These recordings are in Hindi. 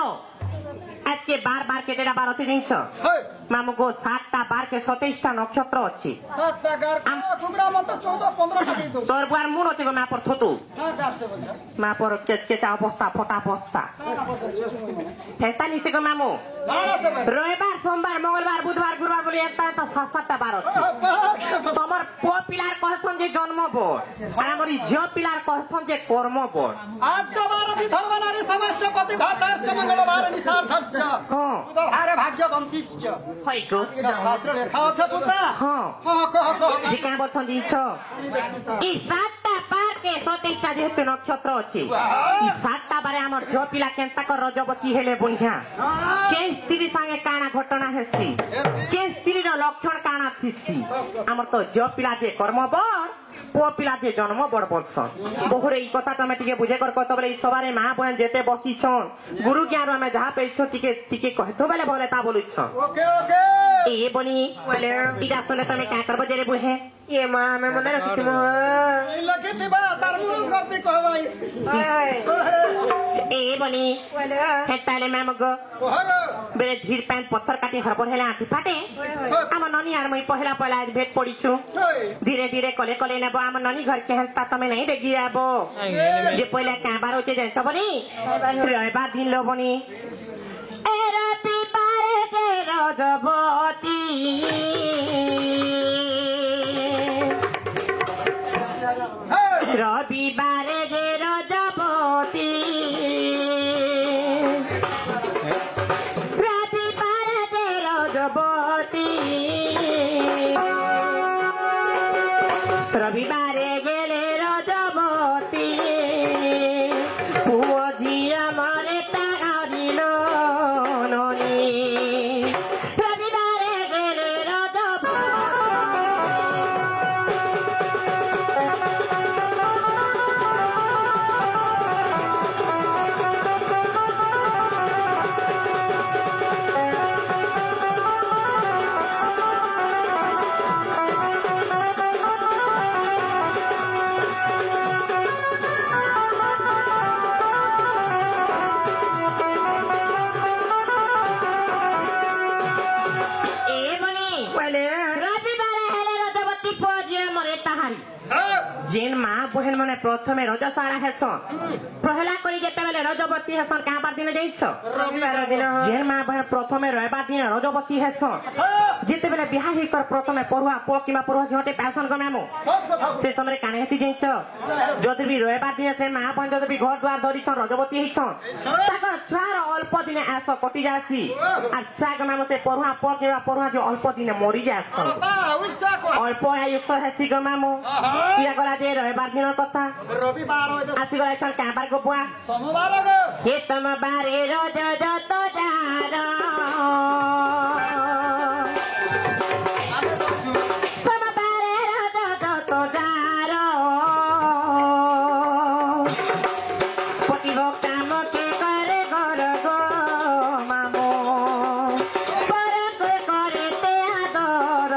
आज के बार बार के तेरा बार अच्छे नहीं छो मामू को 7टा बार के 27टा नक्षत्र अच्छी 7टा गार टुकड़ा मत 14-15 का दो तोर बुआर मुन अच्छे को मैं पर थोतू मैं पर के अवस्था फटा अवस्था हेता नीचे को मामू रविवार सोमवार मंगलवार बुधवार गुरुवार बोली एकता तो 7टा बार अच्छी तमर पो पिलार कहसन जे जन्म बोर और हमरी झियो पिलार कहसन जे कर्म बोर आज का बार भी धर्मनारी समस्या पति भाताश्च मंगलवार निसार्थश्च बुधवार भाग्यवन्तिश्च होय को शास्त्र लेखा छ पुता हां कह ठिकाना बछन दिन्छ ई 7टा बार के 27टा जेहेतु नक्षत्र अछि ई 7टा बारे हमर झियो पिला केनता को रजबती हेले बुनिया के स्त्री संगे काना घटना हेसी के स्त्री रो लक्षण काना थिसी हमर तो झियो पिला जे कर्म बर पो पिला जे जन्म बड़ वर्ष बहुरे ई कथा तमे टिके बुझे कर कहतो बले ई सवारे महा बहन जेते बसी छन गुरु ज्ञान में जहा पेछो टिके कहतो बले बोले ता बोलु छ ओके ओके ए बनी बोले इडा सुने तमे का करबो जेरे बुहे ए मां मैं मन रखिबो लगे थिबा तरमुज करती कहबाई ए बनी बोले हेताले मैं मग बेले धीर पैन पत्थर काटी हरबर हेला आटी फाटे हम ननी आर मई पहला पहला भेट पड़ी छु धीरे धीरे कले कले नेबो हम ननी घर के हंसता तमे नहीं देगी आबो जे पहला का बार होचे जेछ बनी रविवार दिन लो बनी ए रविवार के रजबती रविवार गे रजबती रविवार गे रजबती रविवार गेले रजबती पुओ झिया मरे तारिलो ननी रविवार गेले रजबती जेन मां बहन माने प्रथमे रजसाला हेसन पहला करी जेते बेले रजबती हेसन का बार दिन जाइछो रविवार दिन जेन मां बहन प्रथमे रविवार दिन रजबती हेसन जेते बेले बिहा हे कर प्रथमे परुआ पो किमा परुआ झटे पैसन गमामो से समय काने हेती जाइछो जदि भी रविवार दिन से मां बहन जदि भी घर द्वार धरि छ रजबती हेछन ताकर छुआर अल्प दिन आस कटि जासी आ छुआ गमामो से परुआ पो किमा परुआ जो अल्प दिन मरि जासन अल्प आयुष हेसी गमामो किया गला जे रविवार दिन कथा रविवार आसी गला छन काबार को बुआ सोमवार गो हे तम बारे रज जत जारा तम बारे रज जत जारा पति भक्ता मते करे घर गो मामो पर को करे ते आदर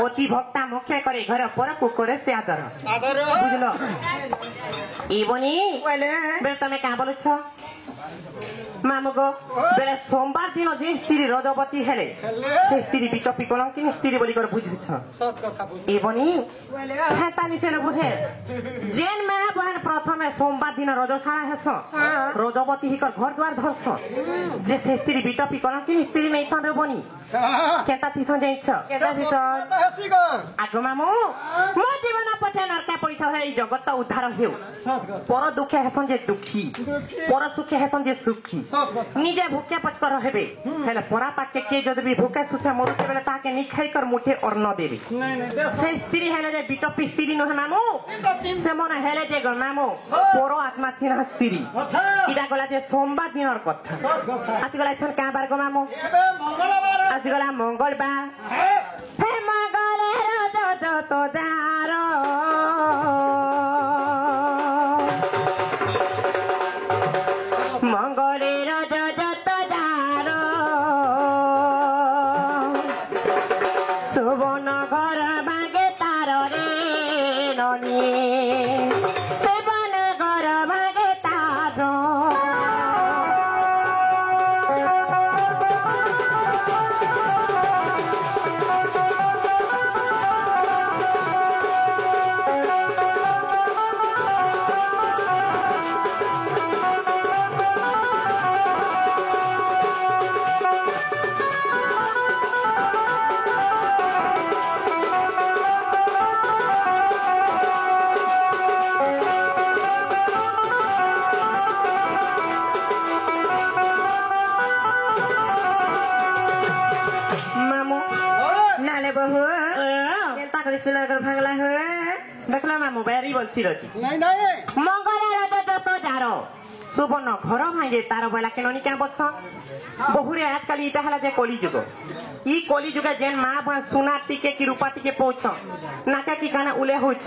पति भक्ता मुखे करे घर पर को करे से आदर बुझलो ई बनी बेले तमे का बोलु छ मामू गो बेले सोमवार दिन जे स्त्री रजबती हेले से स्त्री बिटपी कोन कि स्त्री बोली कर बुझु छ सत कथा बुझ ई बनी हेतानी से न बुझे जेन मा बहन प्रथमे सोमवार दिन रजशाला हेस रजबती ही कर घर द्वार धरस जे से स्त्री बिटपी कोन कि स्त्री नै तन बनी केता थिसन जाइछ केता थिसन हसी गो आगो मामू मो जीवन पछे नरका पड़ी था हे जगत उद्धार हेउ पर दुखे हेसन जे दुखी पर सुखे हेसन जे सुखी নিজে ভুকে পচকর হেবে হেলে পরা পাকে কে যদি বি ভুকে সুসে মরুছে বেলে তাকে নিখাই কর মুঠে অন্ন দেবে সেই স্ত্রী হেলে যে বিটপি স্ত্রী নহে মামু সে মনে হেলে যে গো মামু পর আত্মা চিনা স্ত্রী ইটা গলা যে সোমবার দিনর কথা আজ গলা এখন কাবার গো মামু আজ গলা মঙ্গলবার হে মঙ্গলের যত যার মঙ্গলের যত যার সুবর্ণ ঘর ভাগে তার রে ননি সুবর্ণ ঘর ভাগে তার ভাঙলা হয়ে দেখলাম মামু বেরি বলছিল মঙ্গলের যত যার সুবর্ণ ঘর ভাঙে তার বেলা কেন নি কেন বলছ বহুরে আজকাল ইটা হলা যে কলিযুগ ই কলিযুগে যেন মা ভাই সোনা টিকে কি রূপা টিকে পৌঁছ নাকে কি কানা উলে হইছ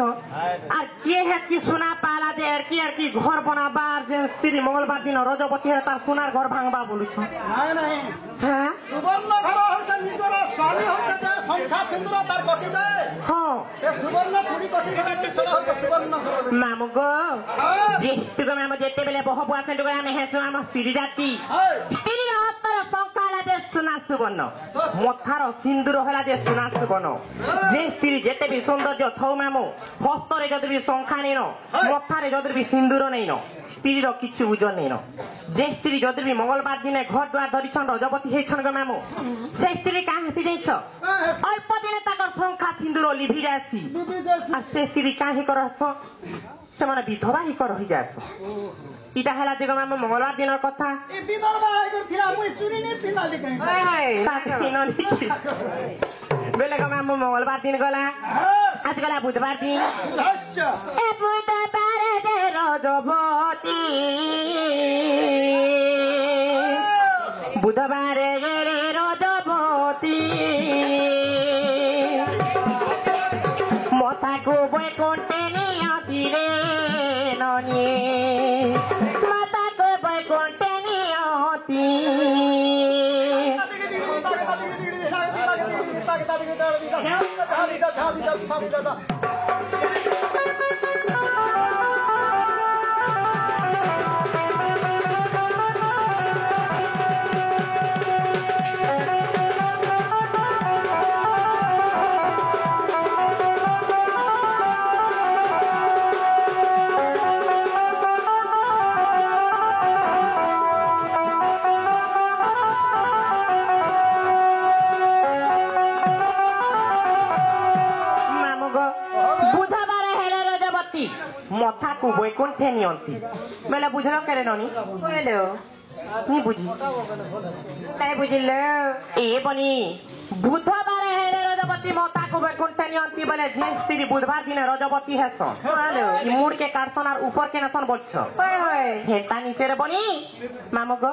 আর কে হে কি সোনা পালা যে আর কি ঘর বনাবার যে স্ত্রী মঙ্গলবার দিন রজবতী হে তার সোনার ঘর ভাঙবা বলুছ হ্যাঁ সুবর্ণ ঘর হইছে নিজর স্বামী হইছে যে সংখ্যা সিন্দুর তার কটি দেয় হ্যাঁ সে সুবর্ণ থুড়ি কটি দেয় সেটা হইছে সুবর্ণ ঘর মামু গো যেহেতু মামু যেতে বেলে বহু আছে টুকু আমি হেসু আমার স্ত্রী জাতি স্ত্রী হতর সংখ্যা যে সোনা সুবর্ণ মথার সিন্দুর হলা যে সোনা সুবর্ণ যে স্ত্রী যেতে বি সৌন্দর্য থৌ মামু হস্তরে যদি বি সংখ্যা নেই মথারে যদি বি সিন্দুর নেই স্ত্রীর কিছু ওজন নেই যে স্ত্রী যদি বি মঙ্গলবার দিনে ঘর দুয়ার ধরিছন রজবতী হয়েছন গো মামু সেই স্ত্রী কাঁ হাতি যাইছ অল্প দিনে তাকর সংখ্যা সিন্দুর লিভি যাইছি আর সে স্ত্রী কাঁ হি করছ ସେମାନେ ବିଧବା ହିଁ କର ହେଇଯାସ ଇଟା ହେଲା ଯେ ମାମୁ ମଙ୍ଗଳବାର ଦିନର କଥା ଏ ବିଧବା ହେଇଥିଲା ମୁଇ ଚୁନି ନି ପିନାଲି କାଇଁ ବେଲେ ଗ ମାମୁ ମଙ୍ଗଳବାର ଦିନ ଗଲା ଆଜି ଗଲା ବୁଧବାର ଦିନ ଏ ବୁଧବାର ଯେ ରଜବତୀ ବୁଧବାର ଗଲେ ରଜବତୀ ମଥାକୁ ବୈକୁଣ୍ଠେ নিয়তিরে ননি মাতাকে বৈকুণ্ঠে নিয়তি মথাকু বৈকুণ্ঠে নিয়ন্তি বেলে বুঝল কেরে ননি বুঝলো তুমি বুঝি তাই বুঝিল এ বনি বুধবারে হেলে রজবতী মথাকু বৈকুণ্ঠে নিয়ন্তি বলে যে স্ত্রী বুধবার দিনে রজবতী হেস ই মুড়কে কাটছন আর উপর কে নসন বলছ হেতা নিচেরে বনি মামু গো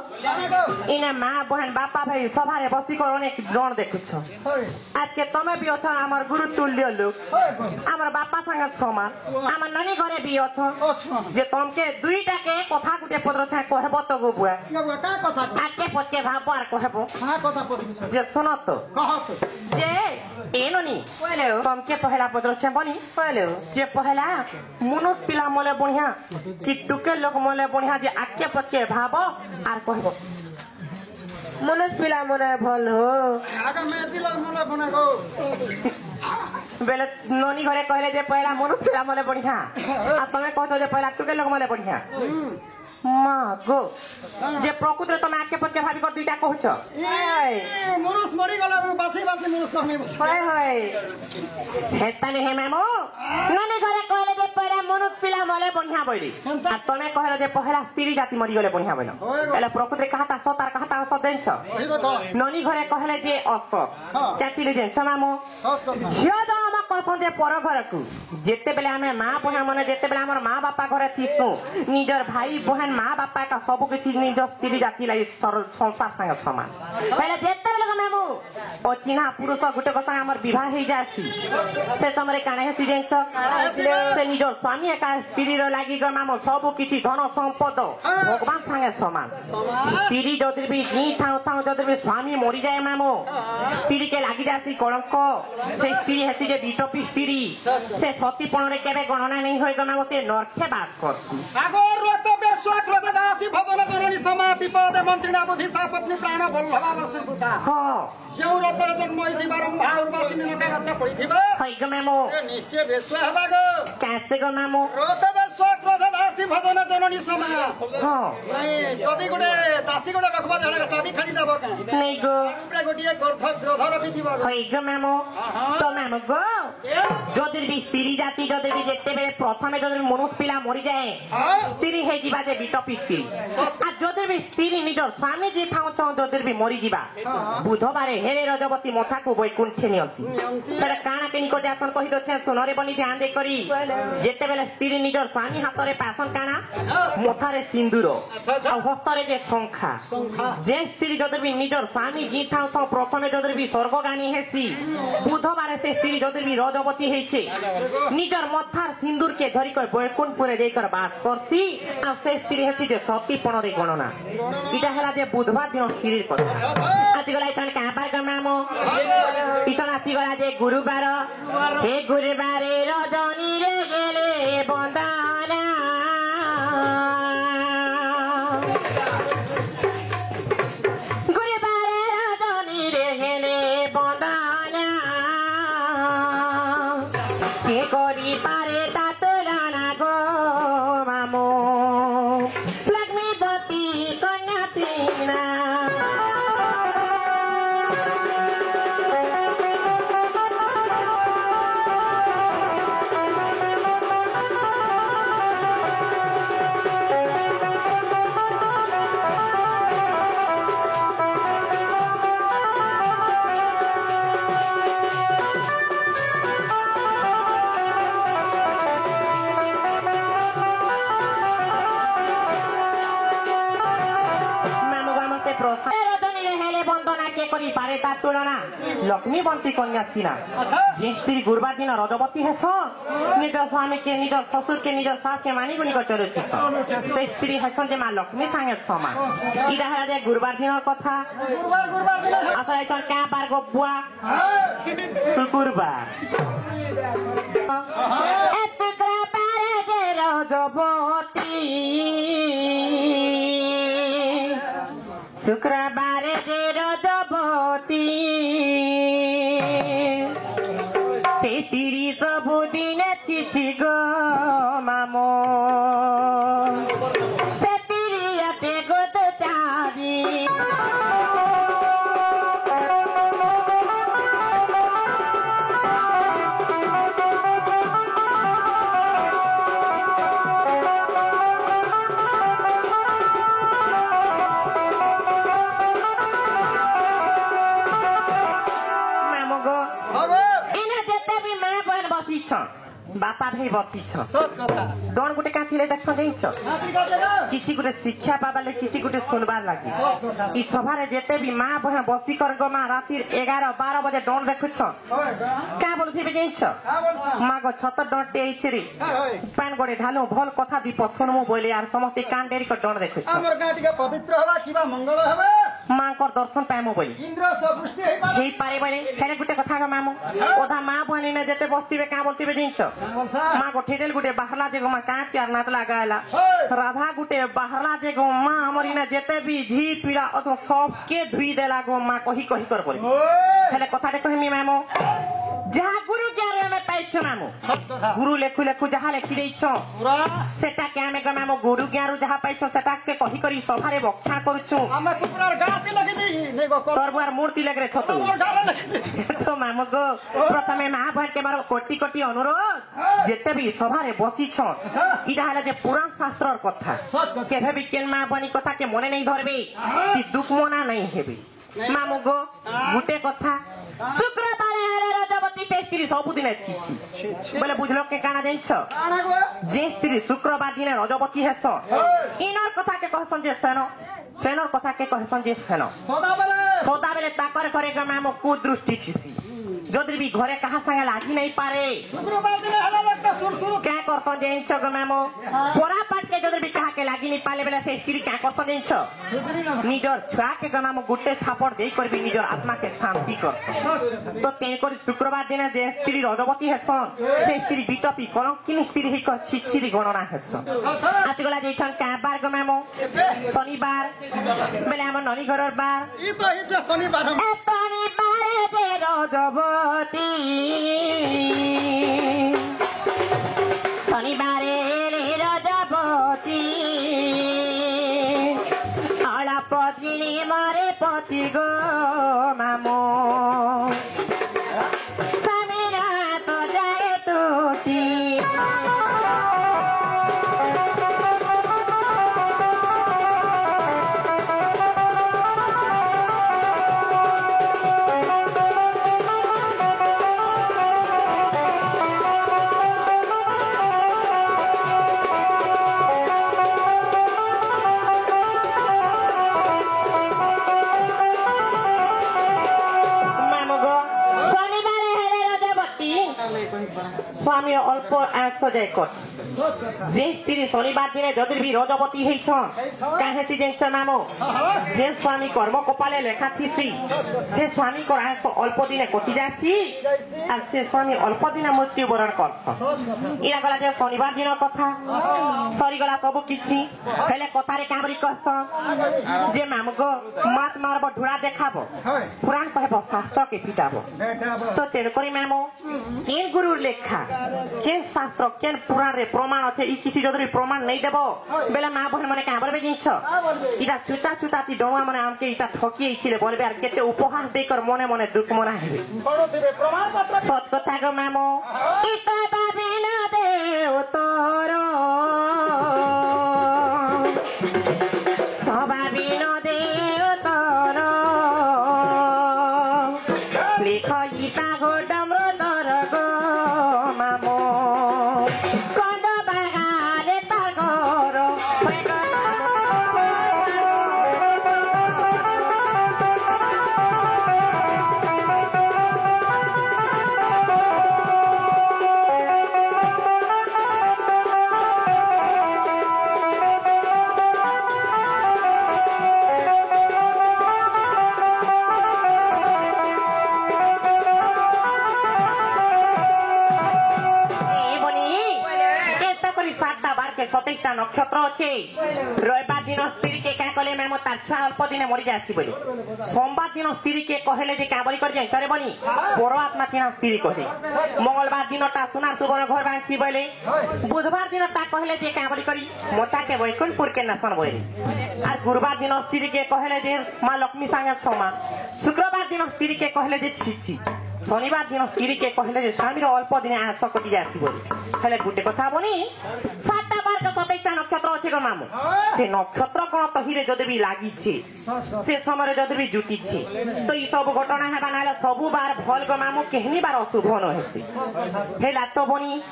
ইনে মা বহেন বাপা ভাই সভারে বসি কর অনেক জন দেখুছ আজকে তুমি বি অছ আমার গুরু তুল্য লোক আমার বাপা সঙ্গে সমান আমার নানি ঘরে বি অছ যে তোমাকে দুইটাকে কথা গুটে পদ্র ছায় কহব তো গো বুয়া আজকে পচকে ভাবো আর কহব যে শোনো তো যে এননি তোমাকে পহেলা পদ্র ছায় বনি যে পহেলা মনুষ পিলা মলে বঢ়িয়া কি টুকে লোক মলে বঢ়িয়া যে আজকে পচকে ভাবো আর কহব মনুষ পিলা মনে ভাল বেলে ননি ঘরে কহিলে যে পয়লা মনুষ পিলা মলে বঢ়িয়া আর তুমি কহতো যে পয়লা টুকে লোক মলে বঢ়িয়া মা গো যে প্রকৃতিরে তুমি আজকে পচকে ভাবি কর দুইটা কହୁଛ মনুষ মরি গলা বাসি বাসি মনুষ কমে হয় হয় হেতানি হে মামু ননি ঘরে কহিলে যে পয়লা मनुष्य पिला मले बढ़िया बोली आ तमे कहले जे पहला स्त्री जाति मरी गले बढ़िया बोल एले प्रकृति कहता सतार कहता असत देन्छ ननी घरे कहले जे असत कैटिले देन्छ मामो झियो द हम कहथों जे पर घर को जेते बेले हमें मां बहन माने जेते बेले हमर मां बापा घरे थिसु निजर भाई बहन मां बापा का सब किछि निज स्त्री जाति लाई संसार संग समान पहले जेते बेले मामो ओ चिन्हा पुरुष गुटे को संग हमर विवाह हे जासी से तमरे काने हेति देन्छ से निजर स्वामी एका स्त्री रो लागि ग मामो सब किछि धन संपद भगवान संगे समान स्त्री जदि भी नी थाउ थाउ जदि भी स्वामी मरि जाय मामो स्त्री के लागि जासी कलंक से स्त्री हेति जे विटपी स्त्री से सतीपण रे केबे गणना नहीं होय ग मामो से नरखे बात करसी আগর রত বেশ্বাক রত দাসী ভজন জননী সমা বিপদে মন্ত্রীনা বুদ্ধি সাপত্নী প্রাণ বল্লভা বসুতা हो যেউ রতর জন্ম হইছি বারম্বার উর্বাসী মিনকা রত পড়িথিবা होय ग मामो এ নিশ্চয় বেশ্বা হবা গো कैसे ग मामो রত বেশ্বাক রত দাসী ভজন জননী সমা हो নাই যদি গুড়ে দাসী গুড়ে রখবা জড়া চাবি খালি দেব কা नहीं गो গুড়ে গটিয়ে গর্ধ গ্রধ রখিথিবা গো होय ग मामो तो मामो गो जदि भी स्त्री जाति जदि भी जेते बेले प्रथमे जदि मनुष्य पिला मरि जाए स्त्री हे जीवा जे विटपी स्त्री आ जदि भी स्त्री निजर स्वामी जी थाउ छ जदि भी मरि जीवा बुधबारे हेरे रजवती मथा को बैकुंठे नियंती सेरे काना केनी को जासन कहि दछे सोनरे बनी ध्यान दे करी जेते बेले स्त्री निजर स्वामी हातरे पासन काना मथारे सिंदूर आ हस्तरे जे शंखा जे स्त्री जदि भी निजर स्वामी जी थाउ छ प्रथमे जदि भी स्वर्गगामी हेसी बुधबारे से स्त्री जदि भी रजवती हेछे निजर मथार सिंदूर के धरी कर बैकुंठपुरे देकर बास करसी आ से स्त्री हेसी जे सतीपण रे गणना इटा हला जे बुधवार दिन स्त्री কথা आजि गला इछन कापार ग मामो इछन आजि गला जे गुरुवार हे गुरुवारे रजनी रे गेले बंदाना गुरुवारे रजनी रे गेले बंदाना के करी पारे ता तुलना गो मामो लक्ष्मीपति कन्या तीना तुलना लक्ष्मीवंती कन्या थी जे स्त्री गुरुवार दिन रजवती है निज स्वामी के निज ससुर के निज सास के मानी गुनी कर चलुछि से स्त्री है जे मां लक्ष्मी संगे समान इदा है जे गुरुवार दिन कथा गुरुवार दिन असले चल का बार गो बुआ शुक्रवार एतकरा पारे जे रजवती शुक्रवार जे रजवती से तिरी सबुदिन चिठी गो मामो से तिरी अटे गो तो चाबी बापा भाई बसी डन गुटे का देख किसी गुटे शिक्षा पाबाले किसी गुटे सुनबार लगी ई सभा रे जेते भी मां बहन बसी कर गो मां राति 11-12 बजे डन देखुछ का बोलथिबे जइछ मां गो छत डटे आइछरी पान गडे ढालो भल कथा दीप सुनमु बोले यार समस्त कान डेरी को डन देखुछ हमर गाटिका पवित्र हवा किबा मंगल हवा मां को दर्शन पाइमु बोली इंद्र सृष्टि हे पारे बोले फेरे गुटे कथा ग मामू ओधा मां बहनी ने जेते बस्तीबे का बोलथिबे जइछ मां को ठेडेल गुटे बाहरला जे गो मां का प्यार नाच लगायला राधा गुटे बाहरला जे गो मां हमरी ने जेते भी झी पीड़ा अथ सब के धुई देला गो मां कही कही कर बोली हेले कथाटे कहमी मामो जहा गुरु ज्ञान में पाइछ जाइछ मामू সব কথা गुरु लेखु लेखु जहा लेखि देइछ পুরা सेटा के आमे मामू गुरु ज्ञानरु जहा पाइछ सेटा के कहि करी सभारे बक्षाण करूछु আমরা কুকুরার গাতে লাগি দেই নেই গো तोर बुआर मूर्ति लगरे छतु আমার গাড়া লাগি দেই तो मामू गो प्रथमे महाभारत के मारो कोटि कोटि अनुरोध जेते भी सभारे बसिछ इटा हला जे पुराण शास्त्रर कथा केभे भी केन मा बनी कथा के मने नहीं धरबे कि दुख मना नहीं हेबे मामू गो गुटे कथा शुक्रवार हेले रजवती ते स्त्री सबुदिन छी बोले बुझलो के काना जाइछ আনা গো जे स्त्री शुक्रवार दिन रजवती हेस इनर कथा के कहसन जे सेनो सेनर कथा के कहसन जे सेनो সদা বলে सदा बेले ताकर करे के मामू कुदृष्टि छिसी जदि भी घरे कहा संगे लागी नहीं पारे শুক্রবার দিনে হলা একটা সুরসুর क्या करतो जेंच गो मामू पोरा पाट के जदि भी कहा के लागी नहीं पाले बेले से स्त्री क्या करतो जेंच निजर छुआ के गो मामू गुटे थापड़ देई करबी निजर आत्मा के शांति करतो तो तेन करी शुक्रवार दिन जे स्त्री रजवती हेसन से स्त्री बिटपी कलंकिनी स्त्री ही कर छिछिरी गणना हेसन आज गला जेछन का बार गो मामू शनिवार बेले हमर ननी घरर बार ই তো হিজে শনিবার एतनी बारे जे रजवती शनिबारे ले रजवती अलपतिनी मरे पति गो मामो समीरा तो जाए तुती स्वामी अल्प आस जाय कर जे स्त्री शनिवार दिन जदि भी रजवती हेछ काहे सी जेंच मामो जे स्वामी कर्म कपाले लेखा थीसी से स्वामी को आस अल्प दिन कटि जाछि आ से स्वामी अल्प दिन मृत्यु वरण कर इरा गला जे शनिवार दिन कथा सरी गला सब किछि हेले कथा रे काबरी कहस जे मामो गो मात मारबो ढुड़ा देखाबो पुराण कहबो शास्त्र के पिटाबो तो तेन करी मामो केन गुरु लेखा केन शास्त्र केन पुराण रे प्रमाण আছে ই কিছু যদি প্রমাণ নাই দেব বেলা মা বহন মানে কাঁ বলবে জিনিস ইটা চুচা চুতাতি ডোয়া মানে আমকে ইটা ঠকি ইছিলে বলবে আর কেতে উপহাস দেই কর মনে মনে দুঃখ মনা হবে বড় দিবে প্রমাণ পত্র সত কথা গো মামো ইটা বাবে না দেও তোর সবাবি ন দেও তোর লিখ ইটা গো ডমর দর গো মামো सतैटा नक्षत्र अच्छे रविवार दिन स्त्री के क्या कहले मैम तार छुआ अल्प दिन मरी जासी बोले सोमवार दिन स्त्री के कहले जे क्या बोली कर जाई तरे बनी पर आत्मा तीन स्त्री कहे मंगलवार दिन ता सुनार सुबन घर बांसी बोले बुधवार दिन ता कहले जे क्या बोली करी मोता के वैकुंठपुर के नसन बोले और गुरुवार दिन स्त्री के कहले जे मां लक्ष्मी संगे समान शुक्रवार दिन स्त्री के कहले जे छिछि शनिवार दिन स्त्री के कहले जे स्वामीर अल्प दिन आस कटि जासी बोले हेले गुटे कथा बनी सातटा बार के सतैटा नक्षत्र अछि गो मामू से नक्षत्र कोन तहिरे जदि भी लागि छे से समय जदि भी जुटी छे तो ई सब घटना हेबा नाले सबु बार भल गो मामू केहनी बार अशुभ न हेसी हेला तो बनी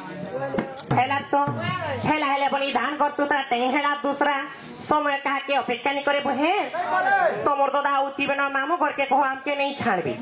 हेला हेले बनी धान कर तू ता हेला दूसरा समय कहा के अपेक्षा नहीं करे बहे तमर दादा उठी बना मामू घर के कहो हमके नहीं छाड़बी